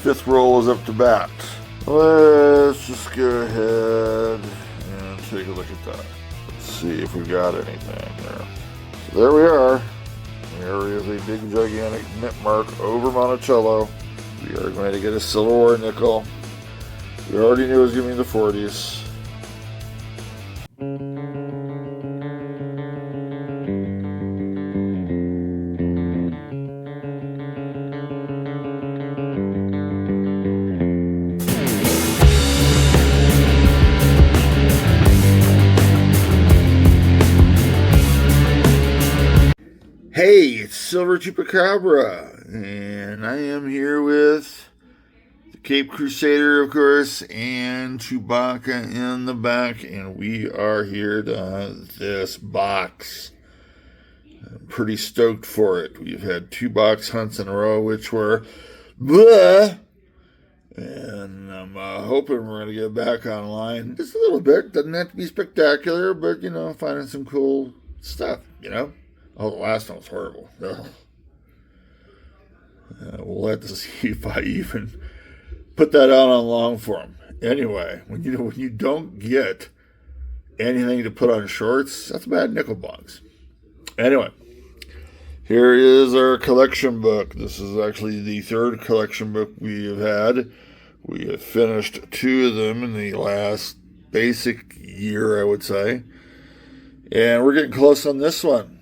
fifth roll is up to bat. Let's just go ahead and take a look at that. Let's see if we got anything there. So there we are. There is a big gigantic mint mark over Monticello. We are going to get a silver or nickel. We already knew it was going to be in the 40s. Hey, it's Silver Chupacabra, and I am here with the Cape Crusader, of course, and Chewbacca in the back, and we are here to hunt this box. I'm pretty stoked for it. We've had 2 box hunts in a row, which were bleh, and I'm hoping we're going to get back online just a little bit. Doesn't have to be spectacular, but, finding some cool stuff, Oh, the last one was horrible. We'll have to see if I even put that out on long form. Anyway, when you don't get anything to put on shorts, that's a bad nickel box. Anyway, here is our collection book. This is actually the 3rd collection book we have had. We have finished 2 of them in the last basic year, I would say. And we're getting close on this one.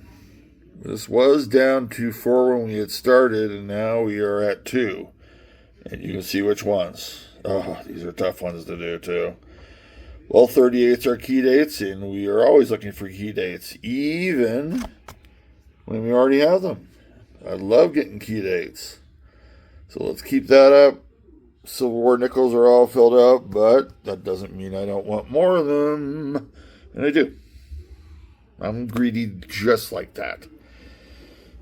This was down to 4 when we had started, and now we are at 2. And you can see which ones. Oh, these are tough ones to do, too. Well, 38s are key dates, and we are always looking for key dates, even when we already have them. I love getting key dates. So let's keep that up. Silver War nickels are all filled up, but that doesn't mean I don't want more of them. And I do. I'm greedy just like that.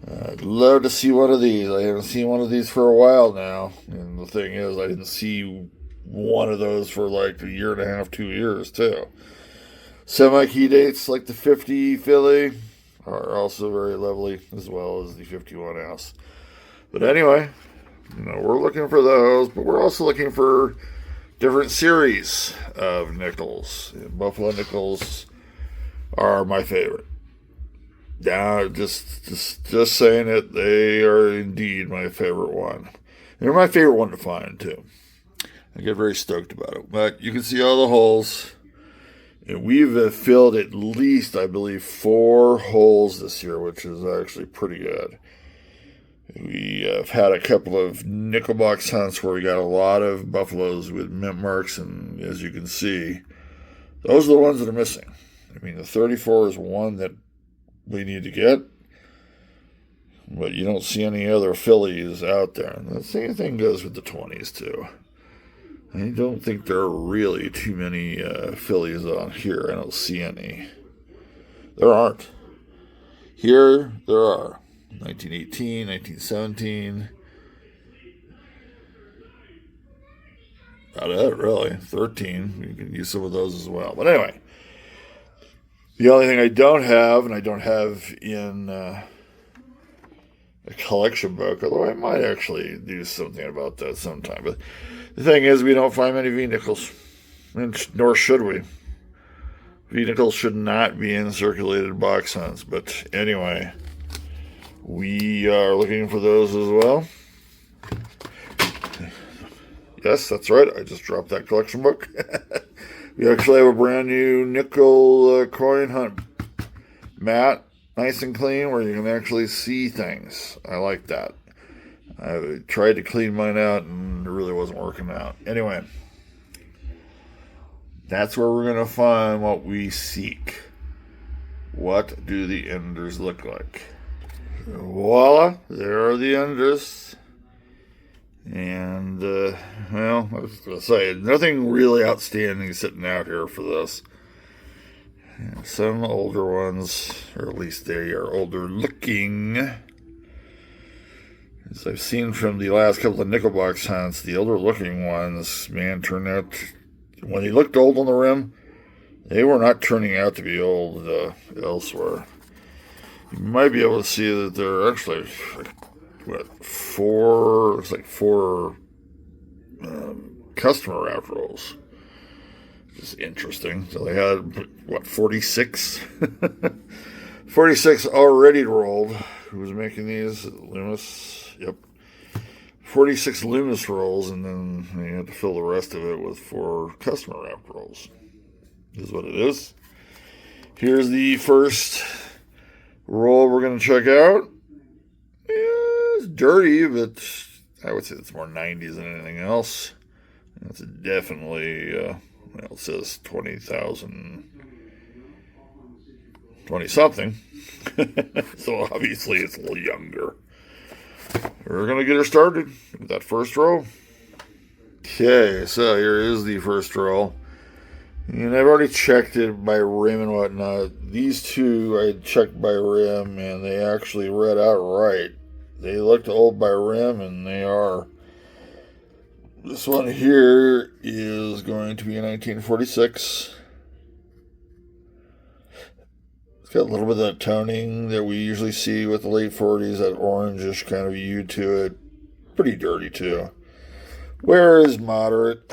I'd love to see one of these. I haven't seen one of these for a while now. And the thing is, I didn't see one of those for like a year and a half, 2 years, too. Semi-key dates like the 50 Philly are also very lovely, as well as the 51 ounce. But anyway, we're looking for those, but we're also looking for different series of nickels. And Buffalo nickels are my favorite. Yeah, just saying it, they are indeed my favorite one. They're my favorite one to find, too. I get very stoked about it. But you can see all the holes. And we've filled at least, I believe, 4 holes this year, which is actually pretty good. We have had a couple of nickel box hunts where we got a lot of buffaloes with mint marks, and as you can see, those are the ones that are missing. I mean, the 34 is one that we need to get, but you don't see any other fillies out there. And the same thing goes with the 20s, too. I don't think there are really too many fillies on here. I don't see any. There aren't. Here, there are. 1918, 1917. About it, really. 13. You can use some of those as well. But anyway, the only thing I don't have, and I don't have in a collection book, although I might actually do something about that sometime. But the thing is, we don't find many V-nickels, nor should we. V-nickels should not be in circulated box hunts. But anyway, we are looking for those as well. Yes, that's right. I just dropped that collection book. We actually have a brand new nickel coin hunt mat, nice and clean, where you can actually see things. I like that. I tried to clean mine out, and it really wasn't working out. Anyway, that's where we're going to find what we seek. What do the enders look like? Voila, there are the enders. And, well, I was going to say, nothing really outstanding sitting out here for this. And some older ones, or at least they are older looking. As I've seen from the last couple of nickel box hunts, the older looking ones, man, turned out, when they looked old on the rim, they were not turning out to be old elsewhere. You might be able to see that they're actually, looks like 4 customer wrapped rolls. Just interesting. So they had, 46? 46 already rolled. Who was making these? Loomis. Yep. 46 Loomis rolls, and then you had to fill the rest of it with 4 customer wrapped rolls. This is what it is. Here's the first roll we're going to check out. Yeah, it's dirty, but I would say it's more 90s than anything else. It's definitely, it says 20,000, 20-something. So obviously it's a little younger. We're going to get her started with that first roll. Okay, so here is the first roll. And I've already checked it by rim and whatnot. These two I checked by rim, and they actually read out right. They looked old by rim, and they are. This one here is going to be a 1946. It's got a little bit of that toning that we usually see with the late 40s, that orangish kind of hue to it. Pretty dirty, too. Wear is moderate.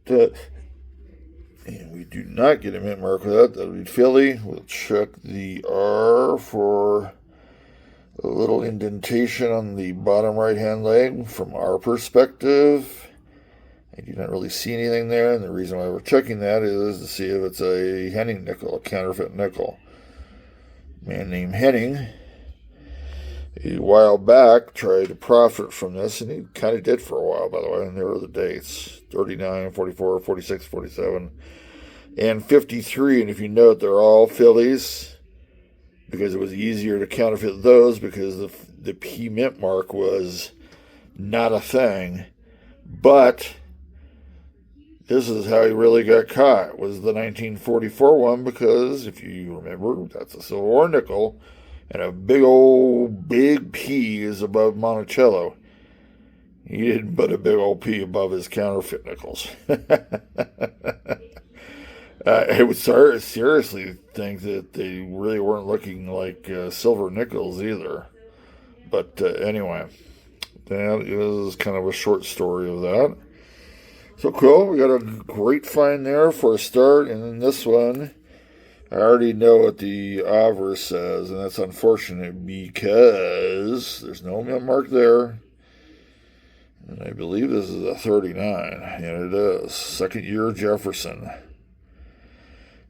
And we do not get a mint mark with that. That'll be Philly. We'll check the R for a little indentation on the bottom right-hand leg from our perspective. I do not really see anything there, and the reason why we're checking that is to see if it's a Henning nickel, a counterfeit nickel. A man named Henning, a while back, tried to profit from this, and he kind of did for a while, by the way, and there are the dates. 39, 44, 46, 47, and 53, and if you note, they're all Phillies, because it was easier to counterfeit those, because the P mint mark was not a thing, but this is how he really got caught, was the 1944 one, because if you remember, that's a Civil War nickel, and a big P is above Monticello. He didn't put a big old P above his counterfeit nickels. I would seriously think that they really weren't looking like silver nickels either. But anyway, that is kind of a short story of that. So cool, we got a great find there for a start. And then this one, I already know what the obverse says, and that's unfortunate because there's no mint mark there. And I believe this is a 39, and it is. Second year Jefferson.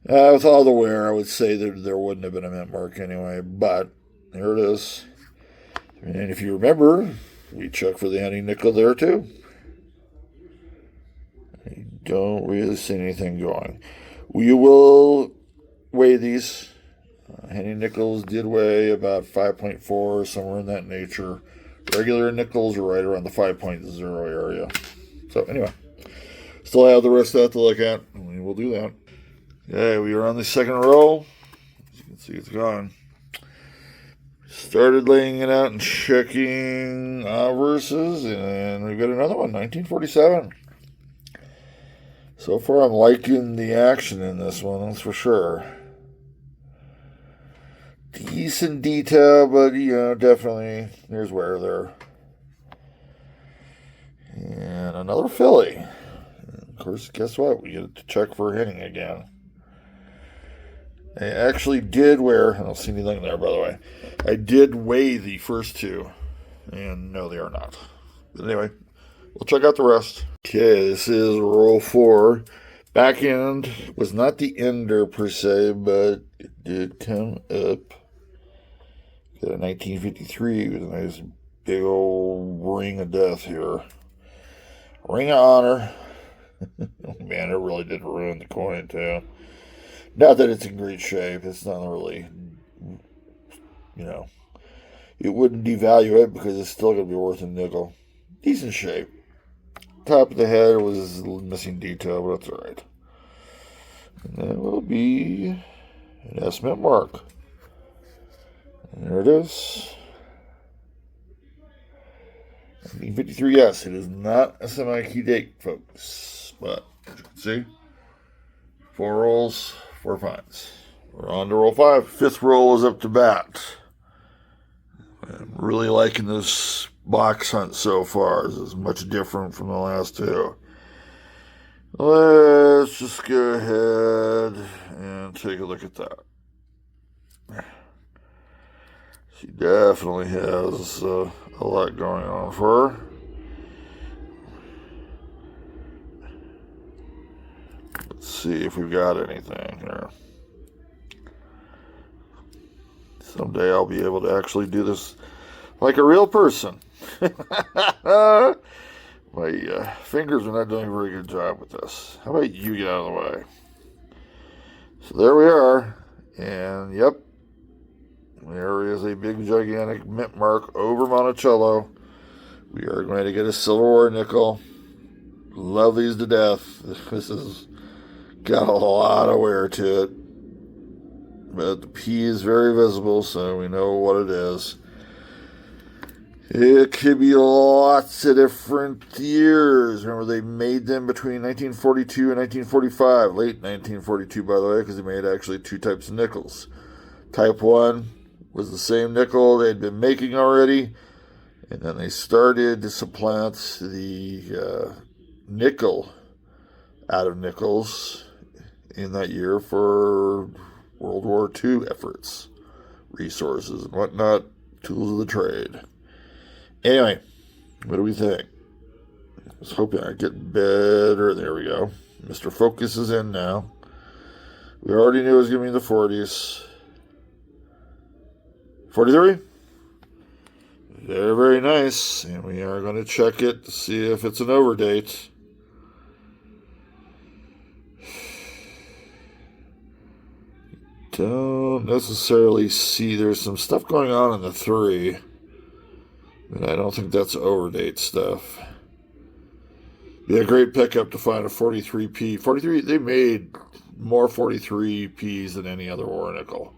With all the wear, I would say that there wouldn't have been a mint mark anyway, but here it is. And if you remember, we checked for the Henning nickel there too. I don't really see anything going. We will weigh these. Henning nickels did weigh about 5.4, somewhere in that nature. Regular nickels are right around the 5.0 area. So anyway, still have the rest of that to look at, and we will do that. Okay, we are on the second row. As you can see, it's gone. Started laying it out and checking verses, and we've got another one, 1947. So far, I'm liking the action in this one, that's for sure. Decent detail, but, definitely there's wear there. And another Philly. And of course, guess what? We get to check for Henning again. I actually did wear, I don't see anything there, by the way. I did weigh the first two, and no, they are not. But anyway, we'll check out the rest. Okay, this is roll 4. Back end was not the ender per se, but it did come up. Got a 1953 with a nice big old ring of death here. Ring of honor. Oh, man, it really did ruin the coin, too. Not that it's in great shape. It's not really, it wouldn't devalue it because it's still going to be worth a nickel. Decent shape. Top of the head was missing detail, but that's all right. And that will be an S mint mark. And there it is. 1953, yes, it is not a semi-key date, folks. But, as you can see, 4 rolls, 4 finds. We're on to roll 5. 5th roll is up to bat. I'm really liking this box hunt so far is much different from the last two. Let's just go ahead and take a look at that. She definitely has a lot going on for her. Let's see if we've got anything here. Someday I'll be able to actually do this like a real person. My fingers are not doing a very good job with this. How about you get out of the way? So there we are. And yep, there is a big gigantic mint mark over Monticello. We are going to get a Civil War nickel. Love these to death. This has got a lot of wear to it. But the P is very visible, so we know what it is. It could be lots of different years. Remember, they made them between 1942 and 1945. Late 1942, by the way, because they made actually two types of nickels. Type 1 was the same nickel they had been making already. And then they started to supplant the nickel out of nickels in that year for World War II efforts, resources and whatnot, tools of the trade. Anyway, what do we think? I was hoping I'd get better. There we go. Mr. Focus is in now. We already knew it was going to be in the 40s. 43? Very, very nice. And we are going to check it to see if it's an overdate. Don't necessarily see. There's some stuff going on in the 3. But I don't think that's overdate stuff. Be a great pickup to find a 43P. 43, they made more 43Ps than any other war nickel.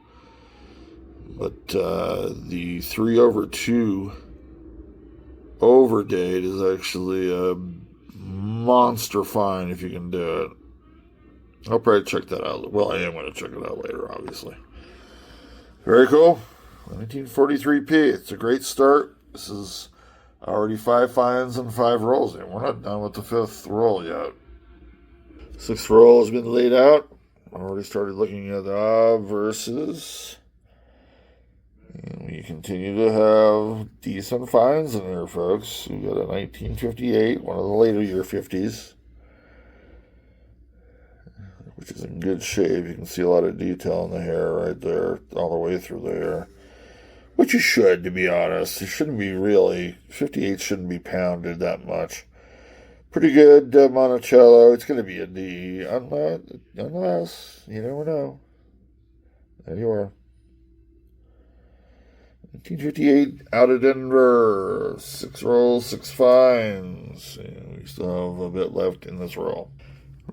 But the 3/2 overdate is actually a monster find if you can do it. I'll probably check that out. Well, I am going to check it out later, obviously. Very cool. 1943P. It's a great start. This is already 5 finds and 5 rolls. And we're not done with the 5th roll yet. 6th roll has been laid out. I already started looking at the obverses. And we continue to have decent finds in here, folks. We got a 1958, one of the later year 50s, which is in good shape. You can see a lot of detail in the hair right there, all the way through the hair. Which you should, to be honest. It shouldn't be really, 58 shouldn't be pounded that much. Pretty good Monticello. It's going to be a D, unless, you never know. There you are. 1958 out of Denver. 6 rolls, 6 finds. And we still have a bit left in this roll.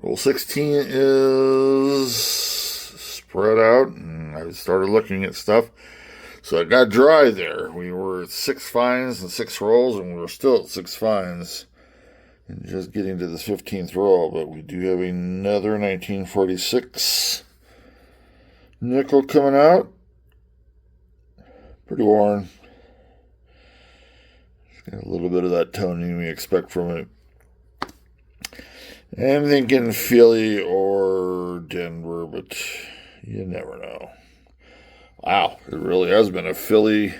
Roll 16 is spread out, and I started looking at stuff. So it got dry there. We were at 6 finds and 6 rolls, and we were still at 6 finds. And just getting to this 15th roll, but we do have another 1946 nickel coming out. Pretty worn. Got a little bit of that toning we expect from it. I'm thinking Philly or Denver, but you never know. Wow, it really has been a Philly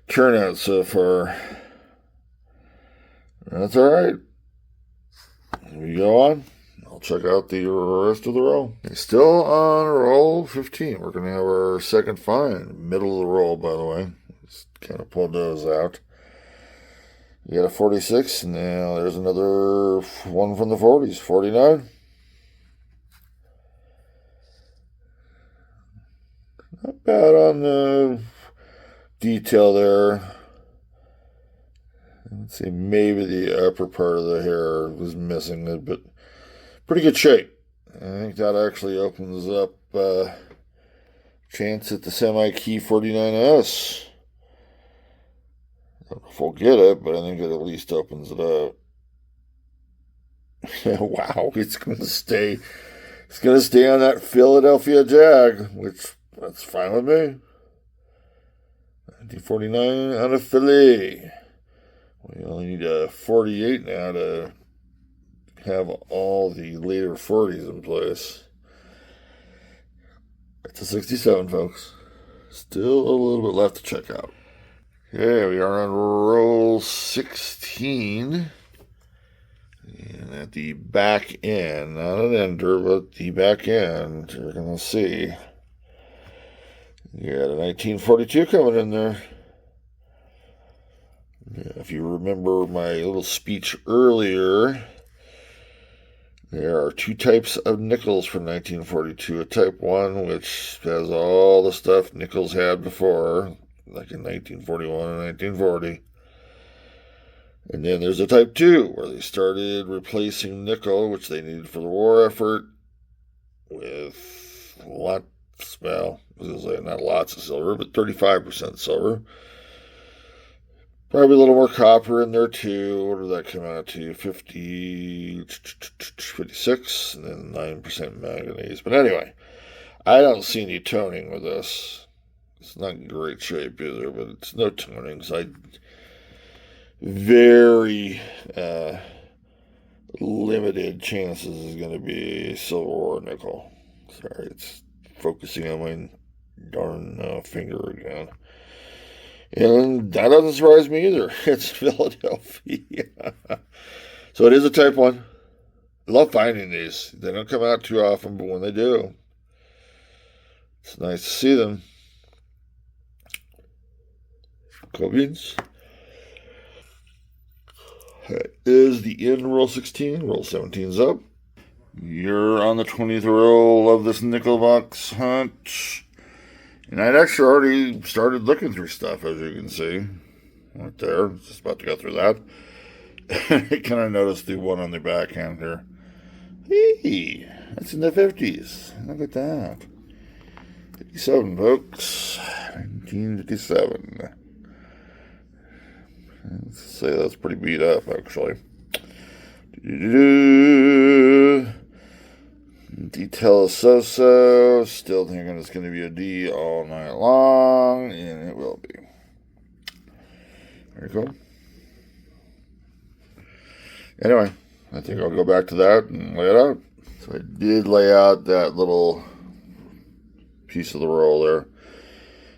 turnout so far. That's all right. We go on. I'll check out the rest of the row. Still on roll 15. We're going to have our second find. Middle of the roll, by the way. Just kind of pulled those out. You got a 46. Now there's another one from the 40s. 49. Not bad on the detail there. Let's see, maybe the upper part of the hair was missing it, but pretty good shape. I think that actually opens up chance at the semi-key 49S. I don't know if we'll get it, but I think it at least opens it up. Wow, it's going to stay. It's going to stay on that Philadelphia Jag, which that's fine with me. 1949 out of Philly. We only need a 48 now to have all the later 40s in place. It's a 67, folks. Still a little bit left to check out. Okay, we are on roll 16. And at the back end, not an ender, but the back end, you're going to see. You got a 1942 coming in there. If you remember my little speech earlier, there are two types of nickels from 1942. A type 1, which has all the stuff nickels had before, like in 1941 and 1940. And then there's a type 2, where they started replacing nickel, which they needed for the war effort, with lots, well, not lots of silver, but 35% silver. Probably a little more copper in there too. What did that come out to? 56, and then 9% manganese. But anyway, I don't see any toning with this. It's not in great shape either, but it's no tonings. Very limited chances is going to be silver or nickel. Sorry, it's focusing on my darn finger again. And that doesn't surprise me either. It's Philadelphia. So it is a type 1. I love finding these. They don't come out too often, but when they do, it's nice to see them. Cool beans. That is the end roll 16. Roll 17's up. You're on the 20th roll of this nickel box hunt. And I'd actually already started looking through stuff, as you can see. Right there. Just about to go through that. I kind of noticed the one on the backhand here. Hey, that's in the 50s. Look at that. 57, folks. 1957. Let's say that's pretty beat up, actually. Detail is so-so. Still thinking it's going to be a D all night long, and it will be. Very cool. Anyway, I think I'll go back to that and lay it out. So I did lay out that little piece of the roll there.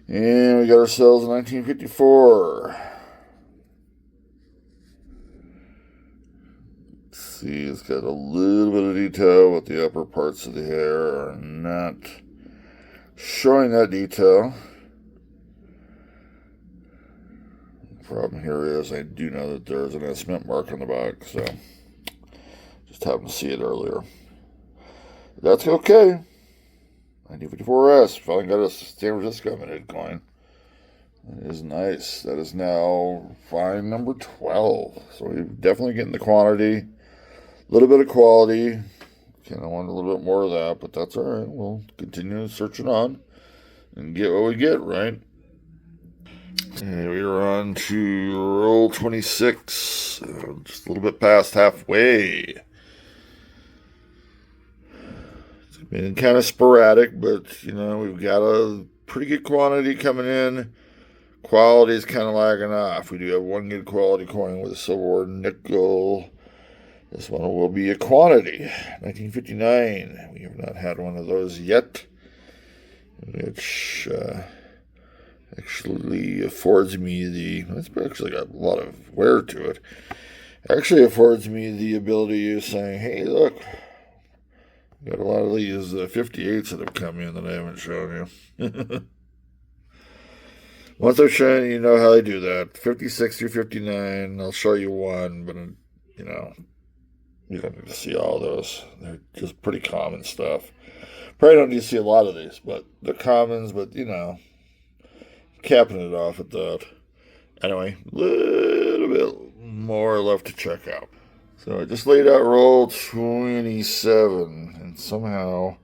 And we got ourselves a 1954. See, it's got a little bit of detail, but the upper parts of the hair are not showing that detail. The problem here is I do know that there's an S mint mark on the back, so just happened to see it earlier. That's okay. 1954S, finally got a San Francisco minute coin. That is nice. That is now fine number 12. So we're definitely getting the quantity. A little bit of quality. Kind of want a little bit more of that, but that's all right. We'll continue searching on and get what we get, right? And we are on to roll 26. Just a little bit past halfway. It's been kind of sporadic, but, we've got a pretty good quantity coming in. Quality is kind of lagging off. We do have one good quality coin with a silver or nickel. This one will be a quantity. 1959. We have not had one of those yet, which actually affords me it's actually got a lot of wear to it. Actually affords me the ability of saying, hey, look, we got a lot of these 58s that have come in that I haven't shown you. Once I've shown you, you know how I do that. 56 through 59, I'll show you one, but, you don't need to see all those. They're just pretty common stuff. Probably don't need to see a lot of these, but they're commons, but, capping it off at that. Anyway, a little bit more left to check out. So I just laid out roll 27, and somehow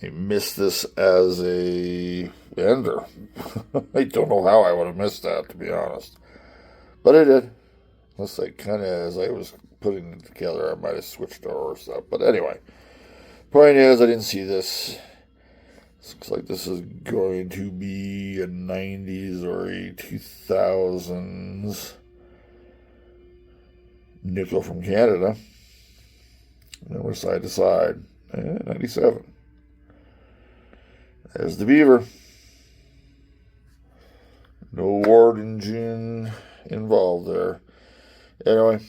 I missed this as a ender. I don't know how I would have missed that, to be honest. But I did. Unless as I was putting it together, I might have switched over or stuff. But anyway, point is, I didn't see this. Looks like this is going to be a 90s or a 2000s. nickel from Canada. And then we're side to side. 97. There's the beaver. No ward engine involved there. Anyway,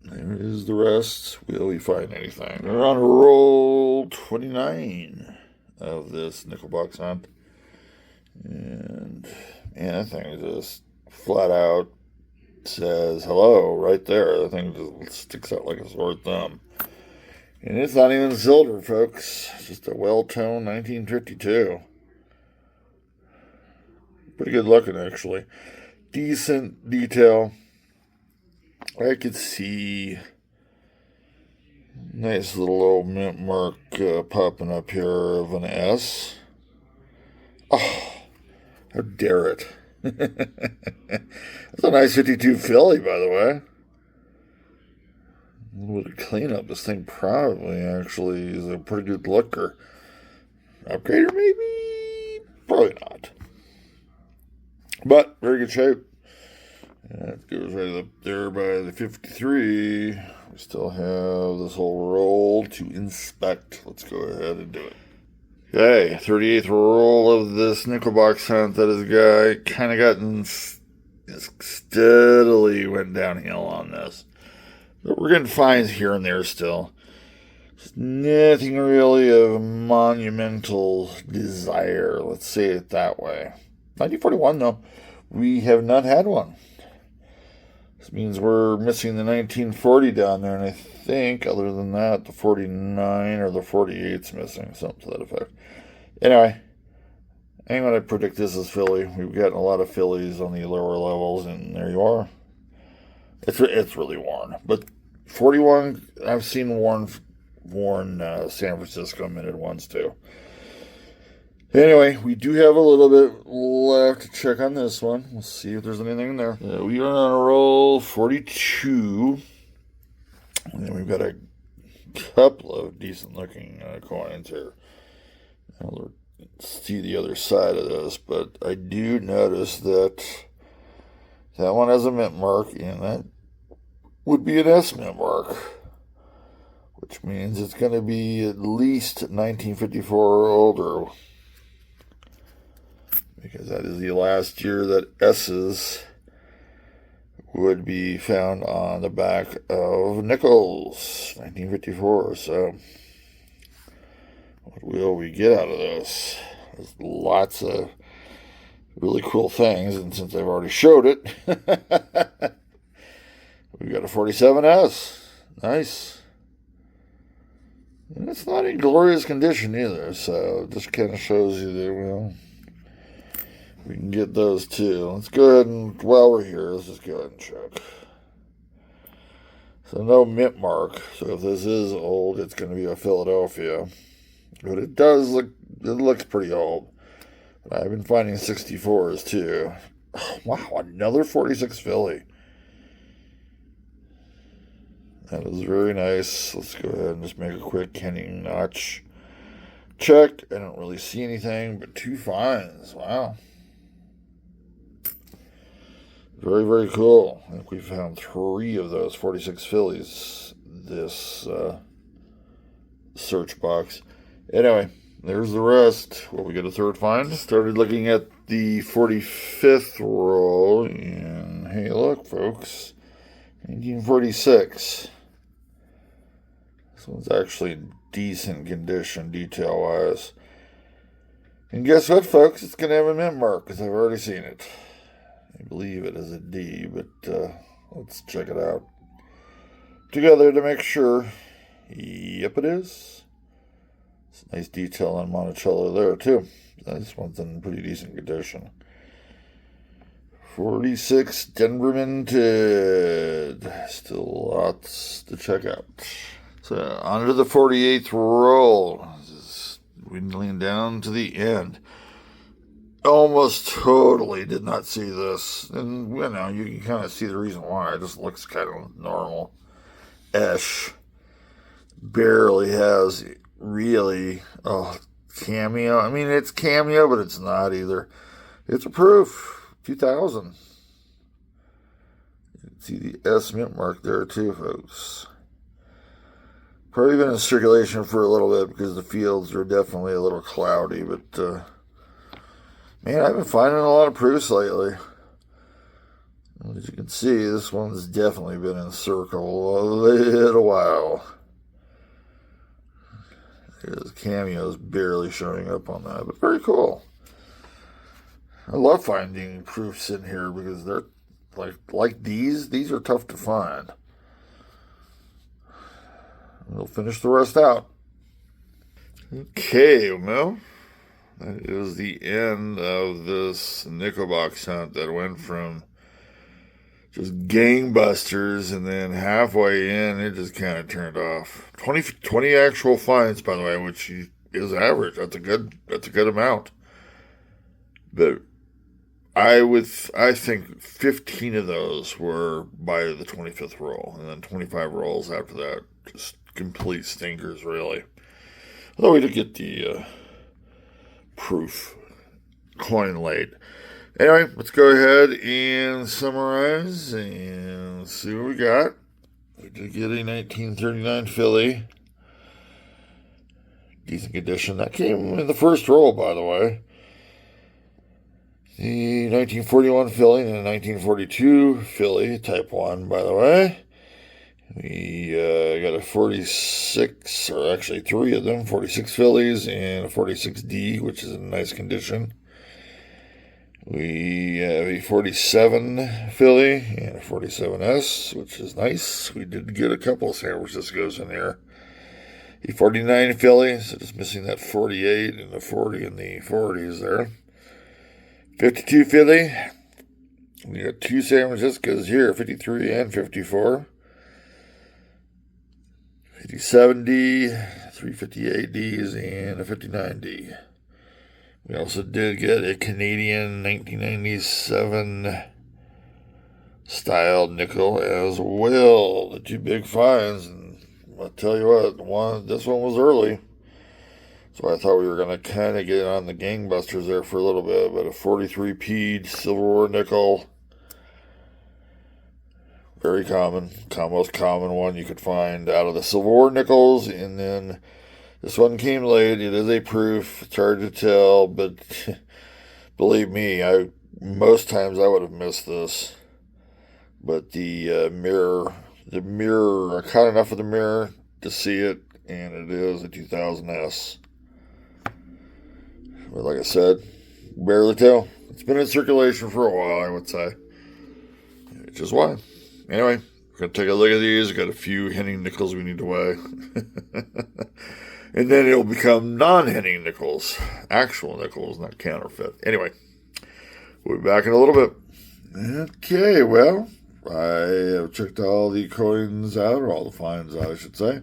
there is the rest. Will we find anything? We're on roll 29 of this nickel box hunt. And man, that thing just flat out says hello right there. The thing just sticks out like a sore thumb. And it's not even silver, folks. It's just a well-toned 1952. Pretty good looking, actually. Decent detail. I could see nice little old mint mark popping up here of an S. Oh, how dare it. That's a nice 52 Philly, by the way. A little bit of cleanup. This thing probably actually is a pretty good looker. Upgrader, maybe? Probably not. But, very good shape. That goes right up there by the 53. We still have this whole roll to inspect. Let's go ahead and do it. Okay, 38th roll of this nickel box hunt. That is a guy kind of gotten steadily went downhill on this. But we're getting finds here and there still. Just nothing really of monumental desire. Let's say it that way. 1941, though. We have not had one. This means we're missing the 1940 down there, and I think, other than that, the 49 or the 48's missing, something to that effect. Anyway, I'm going to predict this is Philly. We've gotten a lot of Phillies on the lower levels, and there you are. It's really worn. But 41, I've seen worn San Francisco minute ones, too. Anyway, we do have a little bit left to check on this one. We'll see if there's anything in there. We are on a roll 42. And then we've got a couple of decent-looking coins here. I'll see the other side of this, but I do notice that one has a mint mark, and that would be an S mint mark, which means it's going to be at least 1954 or older, because that is the last year that S's would be found on the back of nickels, 1954. So what will we get out of this? There's lots of really cool things, and since I've already showed it, we've got a 47S. Nice. And it's not in glorious condition either, so it just kind of shows you that, well, we can get those too. Let's go ahead and, while we're here, let's just go ahead and check. So no mint mark. So if this is old, it's going to be a Philadelphia. But it does look, it looks pretty old. But I've been finding 64s too. Oh, wow, another 46 Philly. That is very nice. Let's go ahead and just make a quick Henning notch check. I don't really see anything, but 2 finds. Wow. Very, very cool. I think we found 3 of those 46 Phillies this search box. Anyway, there's the rest. Will we get a third find? Started looking at the 45th roll, and hey, look, folks, 1946. This one's actually in decent condition, detail-wise. And guess what, folks? It's going to have a mint mark, because I've already seen it. I believe it is a D, but let's check it out together to make sure. Yep, it is. It's a nice detail on Monticello there, too. This one's in pretty decent condition. 46 Denver minted. Still lots to check out. So, on to the 48th roll. Just dwindling down to the end. Almost totally did not see this. And, you know, you can kind of see the reason why. It just looks kind of normal-ish. Barely has really cameo. I mean, it's cameo, but it's not either. It's a proof. 2000. You can see the S mint mark there too, folks. Probably been in circulation for a little bit because the fields are definitely a little cloudy, but man, I've been finding a lot of proofs lately. As you can see, this one's definitely been in circle a little while. There's cameos barely showing up on that, but very cool. I love finding proofs in here because they're like these are tough to find. We'll finish the rest out. Okay, well, that is the end of this nickel box hunt that went from just gangbusters, and then halfway in, it just kind of turned off. 20 actual finds, by the way, which is average. That's a good amount. But I think 15 of those were by the 25th roll, and then 25 rolls after that. Just complete stinkers, really. Although we did get the proof coin laid. Anyway, let's go ahead and summarize and see what we got. We did get a 1939 Philly. Decent condition. That came in the first roll, by the way. The 1941 Philly and a 1942 Philly, Type 1, by the way. We got a 46, or actually 3 of them, 46 Phillies and a 46D, which is in nice condition. We have a 47 Philly and a 47S, which is nice. We did get a couple of San Franciscos in there. The 49 Philly, so just missing that 48 and the 40 and the 40s there. 52 Philly. We got 2 San Franciscos here, 53 and 54. 57D, 358Ds, and a 59D. We also did get a Canadian 1997 style nickel as well. The 2 big finds, and I'll tell you what, this one was early. So I thought we were going to kind of get on the gangbusters there for a little bit, but a 43P silverware nickel. Very common, most common one you could find out of the silverware nickels, and then this one came late. It is a proof. It's hard to tell, but believe me, most times I would have missed this. But the mirror, I caught enough of the mirror to see it, and it is a 2000S. But like I said, barely tell. It's been in circulation for a while, I would say. Which is why. Anyway, we're going to take a look at these. We've got a few Henning nickels we need to weigh. And then it'll become non-Henning nickels. Actual nickels, not counterfeit. Anyway, we'll be back in a little bit. Okay, well, I have checked all the coins out, or all the finds out, I should say.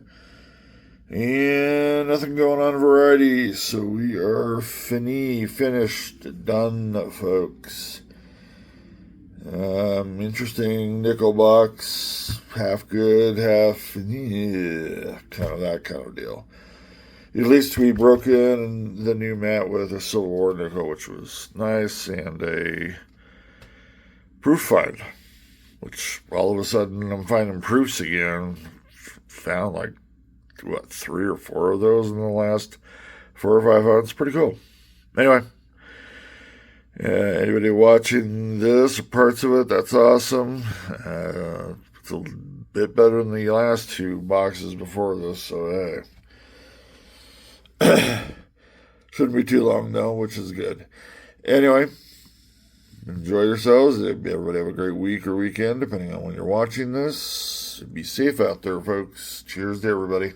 And nothing going on varieties. So we are finished, done, folks. Interesting nickel box, half good, half kind of that kind of deal. At least we broke in the new mat with a silverware nickel, which was nice, and a proof find, which all of a sudden I'm finding proofs again. Found 3 or 4 of those in the last 4 or 5 months. Pretty cool. Anyway. Anybody watching this, or parts of it, that's awesome. It's a bit better than the last 2 boxes before this, so hey. Shouldn't be too long, though, which is good. Anyway, enjoy yourselves. Everybody have a great week or weekend, depending on when you're watching this. Be safe out there, folks. Cheers to everybody.